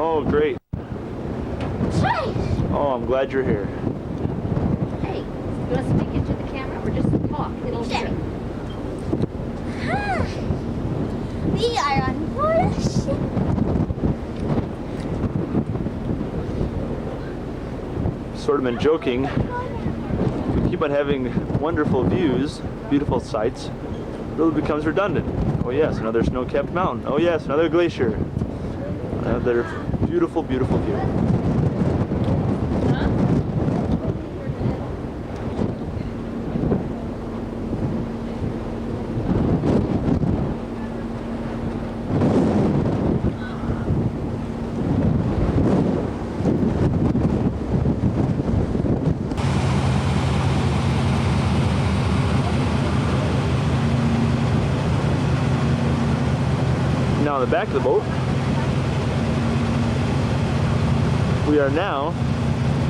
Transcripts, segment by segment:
Oh, great. Oh, I'm glad you're here. Hey, you want to speak into the camera or just talk? It'll hear. Hi. We are on board a ship. Sort of been joking. We keep on having wonderful views, beautiful sights. It really becomes redundant. Oh yes, another snow-capped mountain. Oh yes, another glacier. Another beautiful, beautiful view. Now on the back of the boat, we are now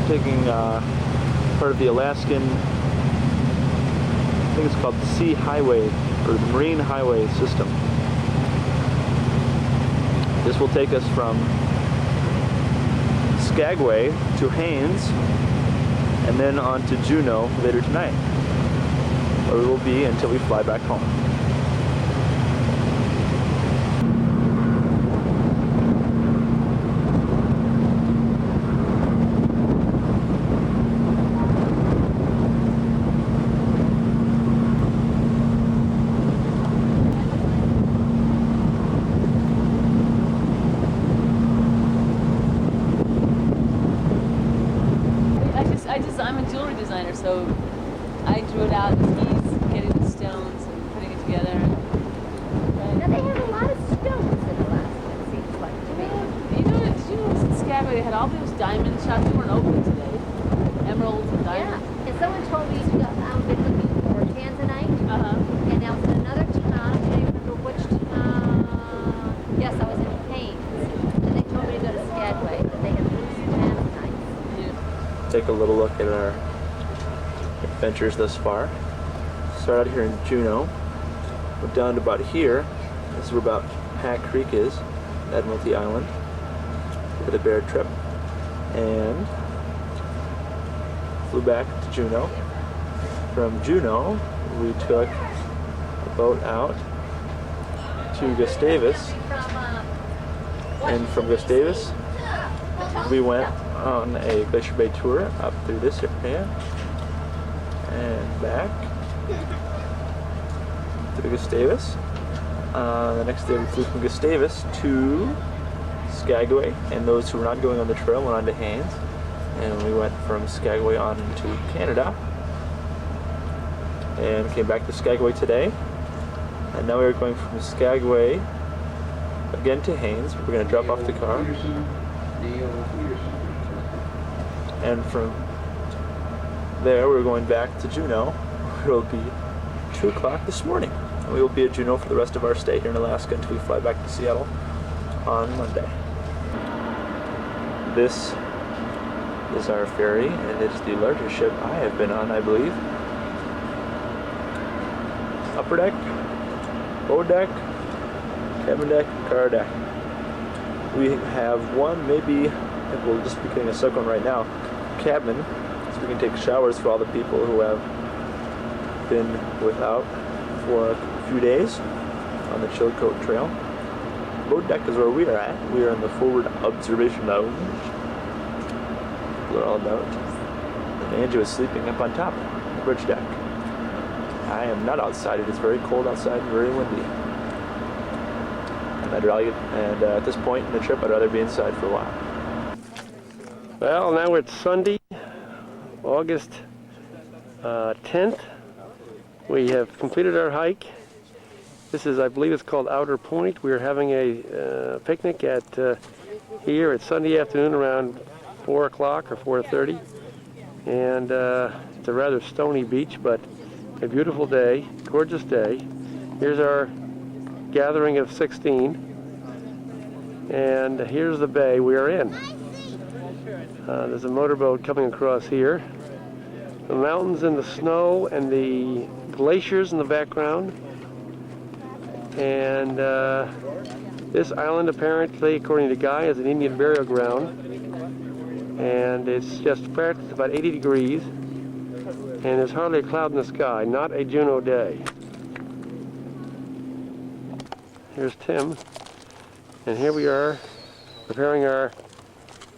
taking part of the Alaskan, I think it's called the Sea Highway, or the Marine Highway system. This will take us from Skagway to Haines, and then on to Juneau later tonight, where we will be until we fly back home. I'm a jewelry designer, so I drew it out, and he's getting the stones and putting it together. Now they have a lot of stones in Alaska, it seems like to me. You know, did you notice in Skagway they had all those diamond shops? They weren't open today. Emeralds and diamonds. Yeah, and someone told me to been looking for tanzanite. And I was in another town, I can't remember which town. Yes, I was in Haines. And they told me to go to Skagway, that they had tanzanite. Take a little look at our adventures thus far. Start out here in Juneau. We're down to about here. This is where about Pack Creek is, Admiralty Island, for the bear trip. And flew back to Juneau. From Juneau, we took a boat out to Gustavus. And from Gustavus, we went on a Glacier Bay tour up through this area and back to Gustavus. The next day we flew from Gustavus to Skagway, and those who were not going on the trail went on to Haines, and we went from Skagway on to Canada and came back to Skagway today, and now we are going from Skagway again to Haines. We're going to drop off the car. And from there, we're going back to Juneau. It will be 2 o'clock this morning. And we will be at Juneau for the rest of our stay here in Alaska until we fly back to Seattle on Monday. This is our ferry, and it's the largest ship I have been on, I believe. Upper deck, bow deck, cabin deck, car deck. We have one, maybe, I think we'll just be getting a second one right now, cabin, so we can take showers for all the people who have been without for a few days on the Chilcote Trail. Boat deck is where we are at. We are in the forward observation lounge. We're all about. And Andrew is sleeping up on top, the bridge deck. I am not outside. It is very cold outside and very windy. And at this point in the trip, I'd rather be inside for a while. Well, now it's Sunday, August 10th. We have completed our hike. This is, I believe it's called Outer Point. We are having a picnic at here at Sunday afternoon around 4 o'clock or 4:30. And it's a rather stony beach, but a beautiful day, gorgeous day. Here's our gathering of 16. And here's the bay we are in. There's a motorboat coming across here. The mountains and the snow and the glaciers in the background. And This island, apparently, according to Guy, is an Indian burial ground, and it's just practically about 80 degrees, and there's hardly a cloud in the sky. Not a Juneau day. Here's Tim, and here we are preparing our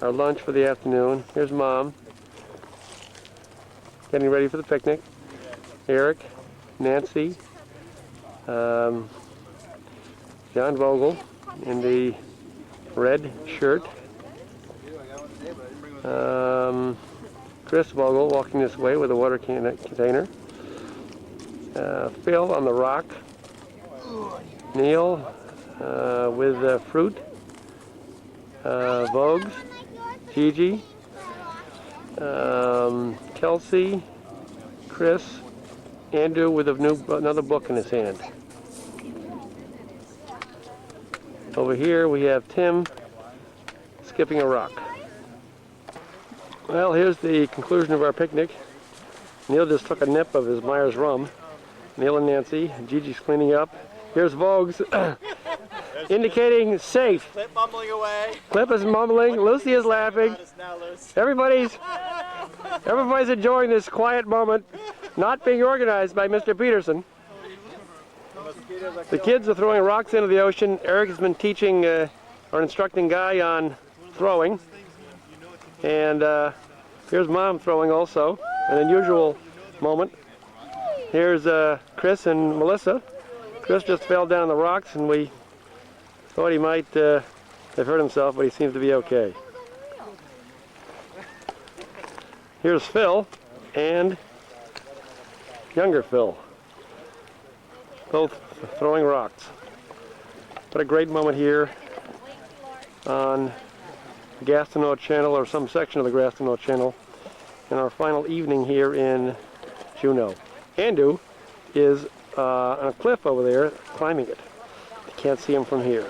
lunch for the afternoon. Here's Mom, getting ready for the picnic. Eric, Nancy, John Vogel in the red shirt, Chris Vogel walking this way with a water container, Phil on the rock, Neil with fruit, Vogues, Gigi, Kelsey, Chris, Andrew with another book in his hand. Over here we have Tim skipping a rock. Well, here's the conclusion of our picnic. Neil just took a nip of his Myers rum. Neil and Nancy. Gigi's cleaning up. Here's Vogues indicating safe. Clip mumbling away. Clip is mumbling. Lucy is laughing. Everybody's enjoying this quiet moment, not being organized by Mr. Peterson. The kids are throwing rocks into the ocean. Eric has been teaching or instructing Guy on throwing. And here's Mom throwing also, an unusual moment. Here's Chris and Melissa. Chris just fell down the rocks, and we thought he might have hurt himself, but he seems to be okay. Here's Phil and younger Phil, both throwing rocks. What a great moment here on the Gastineau Channel, or some section of the Gastineau Channel, in our final evening here in Juneau. Andrew is on a cliff over there, climbing it. You can't see him from here.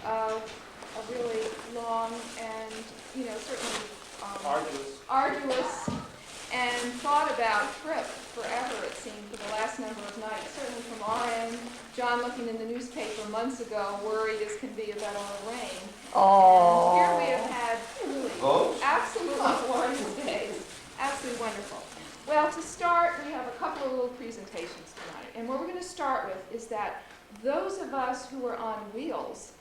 A really long and, certainly arduous and thought about trip forever, it seemed, for the last number of nights. Certainly from our end, John looking in the newspaper months ago, worried as can be about all the rain. Oh. And here we have had really absolutely glorious days. Absolutely wonderful. Well, to start, we have a couple of little presentations tonight. And what we're going to start with is that those of us who were on wheels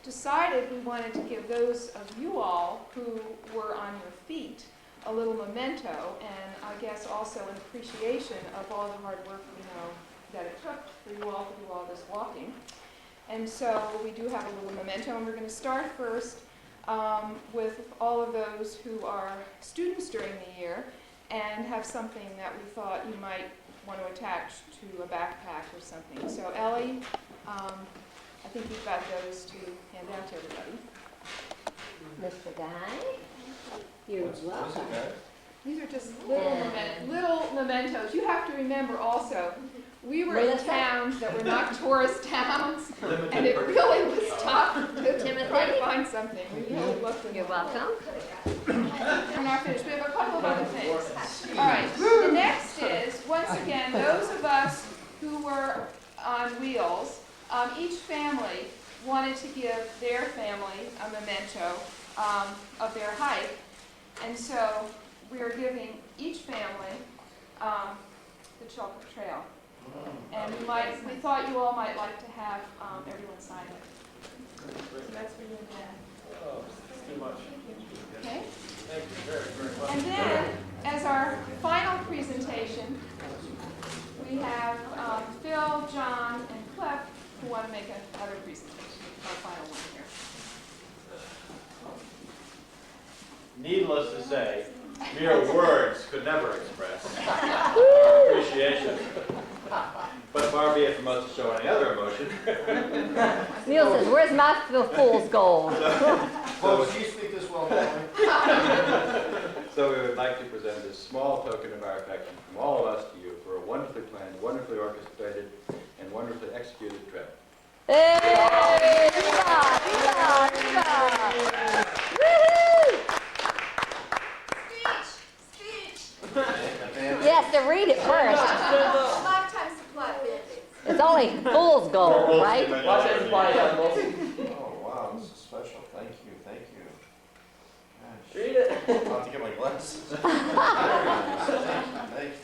decided we wanted to give those of you all who were on your feet a little memento, and I guess also an appreciation of all the hard work we know that it took for you all to do all this walking. And so we do have a little memento, and we're going to start first with all of those who are students during the year and have something that we thought you might want to attach to a backpack or something. So Ellie, I think you've got those to hand out to everybody. Mr. Guy, you're welcome. These are just little mementos. You have to remember also, we were in towns that were not tourist towns, and it really was tough to try to find something. We really looked in. You're welcome. We're not finished. We have a couple of other things. All right. The next is, once again, those of us who were on wheels, each family wanted to give their family a memento of their hike, and so we are giving each family the chocolate trail. And we thought you all might like to have everyone sign it. So that's for you and Dad. Oh, it's too much. Okay? Thank you very much. And then, as our final presentation, we have Phil, John, and Cliff who want to make another presentation, our final one here. Needless to say, mere words could never express appreciation. But far be it from us to show any other emotion. Neil says, where's my fool's gold? Folks, you speak this well, Mallory. So we would like to present this small token of our affection from all of us to you for a wonderfully planned, wonderfully orchestrated, and wonderfully executed trip. Hey! Viva! Viva! Viva! Woohoo! Speech! Yes, to read it first. Lifetime supply of Band-Aids. It's only fool's gold, right? Oh, wow, this is special. Thank you, thank you. Gosh. Read it. I'll have to get my glasses. Thank you.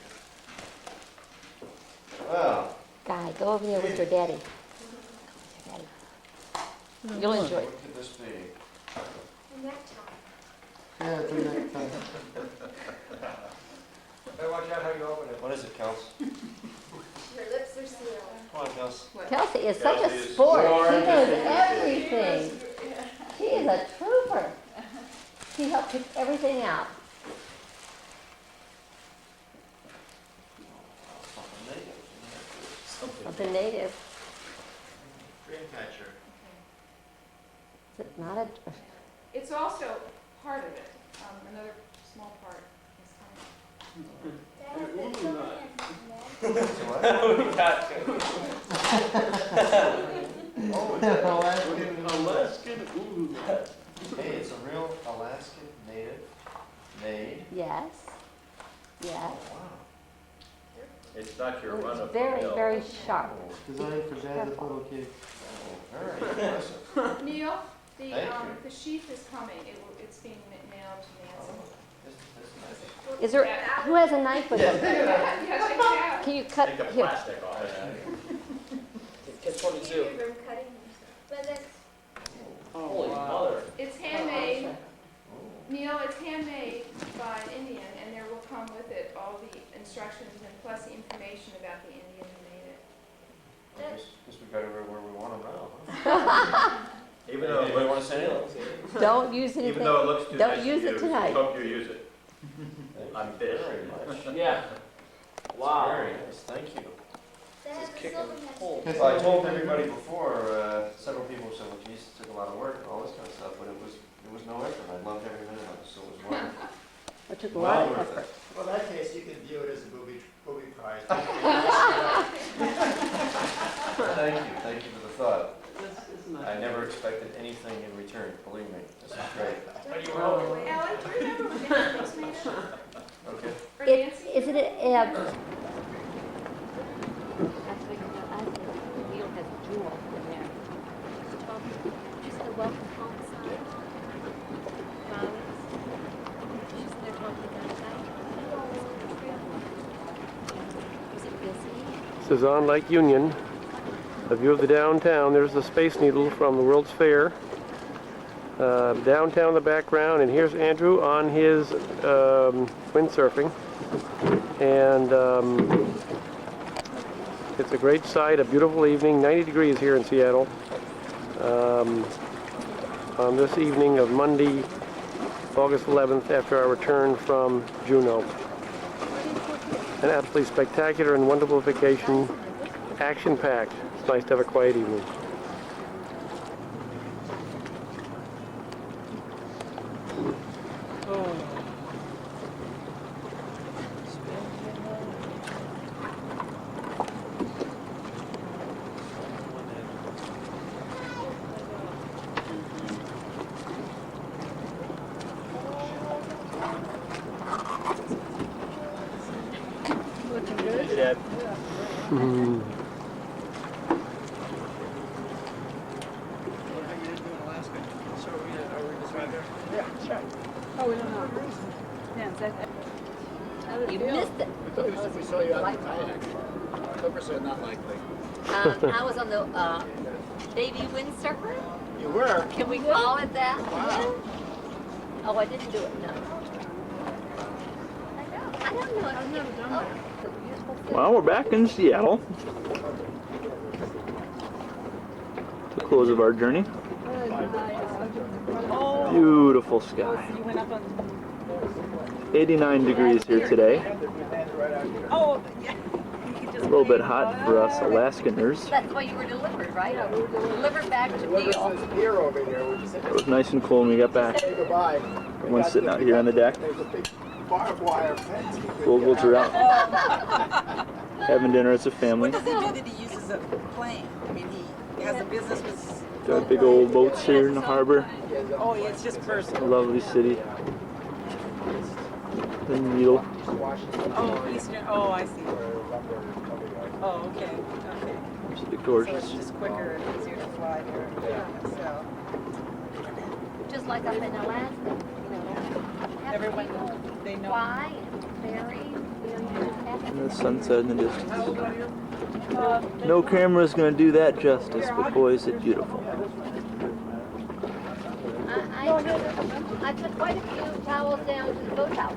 Well, Guy, go over there with your daddy. You'll enjoy it. what could this be? And necktie. Yeah, it's a necktie. Hey, watch out how you open it. What is it, Kels? Your lips are sealed. Come on, Kels. Kelsey is such a sport. She knows everything. She is a trooper. She helped pick everything out. Something native. Dreamcatcher. Is it not a? It's also part of it. Another small part is coming. Alaskan ooh. Hey, it's a real Alaskan native made. Yes. Yes. Wow. It's not your It's run-of-the-mill. very, very sharp. Designed for Dad with little kids. Very impressive. Neil, Thank you. the sheath is coming. It's being mailed to Nancy. This is nice. Is there? Who has a knife with them? Yes, I have. Can you cut Take the here? plastic off it. Keep your room cutting yourself. But that's Holy mother. It's handmade. Neil, it's handmade by an Indian, and there will come with it all the instructions and plus the information about the Indian who made it. Guess we got it where we want them now, huh? Even though it Anybody want looks, to say anything? Don't use anything. even though it looks too Don't nice use to it use, tonight. hope you use it. I'm fish. Very much. Yeah. Wow. Very nice, thank you. that has a silver mesh. Well, I told everybody before, several people said, well, geez, it took a lot of work and all this kind of stuff, but it was no effort. I loved every minute of it, so it was wonderful. It took a lot of Well worth effort. it. Well, in that case, you can view it as a booby prize. Thank you for the thought. I never expected anything in return, believe me. This is great. Ellen, do you remember what Nancy was made of? Okay. Or It, Nancy? is it a? Actually, I think Neil has a jewel in there. Just the welcome home sign. Flowers. She's in there talking to the guy. Was it busy? This is on Lake Union. A view of the downtown. There's the Space Needle from the World's Fair. Downtown in the background, and here's Andrew on his windsurfing. And it's a great sight, a beautiful evening, 90 degrees here in Seattle. On this evening of Monday, August 11th, after our return from Juneau. An absolutely spectacular and wonderful vacation, action-packed. It's nice to have a quiet evening. Dad. Mm. You missed it. We saw you on the kayak. Clipper said not likely. I was on the baby windsurfer. You were? Can we call it that? Wow. Oh, I didn't do it. No. I don't know. I've never done that. Well, we're back in Seattle. The close of our journey. Oh, Beautiful sky. 89 degrees here today. Oh, yeah. A little bit hot for us Alaskaners. That's why you were delivered, right? Delivered back to Deal. It was nice and cool when we got back. Everyone's sitting out here on the deck. Vogels are out having dinner as a family. What does he do that he uses a plane? I mean, he has a business with... Got big old boats here in the harbor. Oh, yeah, it's just personal. Lovely city. The Needle. Oh, Eastern. Oh, I see. Oh, okay. Okay. Absolutely So gorgeous. it's just quicker and easier to fly there. Yeah. So Just like up in Alaska, everyone, they know. fly and ferry, you just have And the sunset in the distance. No camera's gonna do that justice, but boy is it beautiful. I took quite a few towels down to the boathouse.